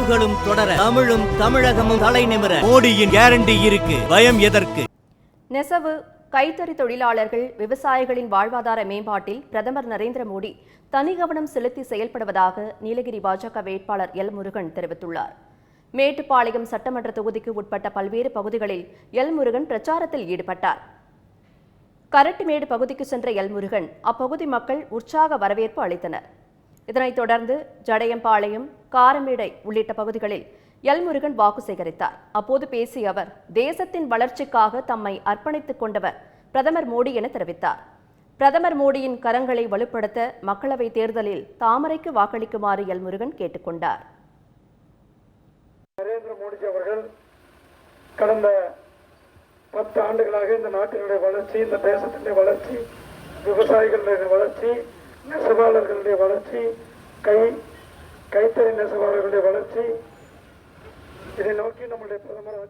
கனவுகளும் தொடர, தமிழும் தமிழகமும் தலை நிமிர மோடியின் கேரண்டி இருக்கு. பயம் எதற்கு? நெசவு கைத்தறி தொழிலாளர்கள் விவசாயிகளின் வாழ்வாதார மேம்பாட்டில் பிரதமர் நரேந்திர மோடி தனி கவனம் செலுத்தி செயல்படுவதாக நீலகிரி பாஜக வேட்பாளர் எல் முருகன் தெரிவித்துள்ளார். மேட்டுப்பாளையம் சட்டமன்ற தொகுதிக்கு உட்பட்ட பல்வேறு பகுதிகளில் எல் முருகன் பிரச்சாரத்தில் ஈடுபட்டார். கரட்டுமேடு பகுதிக்கு சென்ற எல் முருகன் அப்பகுதி மக்கள் உற்சாக வரவேற்பு அளித்தனர். இதனைத் தொடர்ந்து ஜடையம்பாளையம், காரமேடை உள்ளிட்ட பகுதிகளில் எல் முருகன் வாக்கு சேகரித்தார். அப்போது பேசிய அவர், தேசத்தின் வளர்ச்சிக்காக தம்மை அர்ப்பணித்துக் கொண்டவர் பிரதமர் மோடி என தெரிவித்தார். பிரதமர் மோடியின் கரங்களை வலுப்படுத்த மக்களவைத் தேர்தலில் தாமரைக்கு வாக்களிக்குமாறு எல் முருகன் கேட்டுக்கொண்டார். நரேந்திர மோடி அவர்கள் கடந்த 10 ஆண்டுகளாக இந்த நாட்டினுடைய வளர்ச்சி, இந்த தேசத்தினுடைய வளர்ச்சி, விவசாயிகளுடைய வளர்ச்சி, நெசவாளர்களுடைய வளர்ச்சி, கைத்தறி நெசவாளர்களுடைய வளர்ச்சி, இதை நோக்கி நம்முடைய பிரதமர்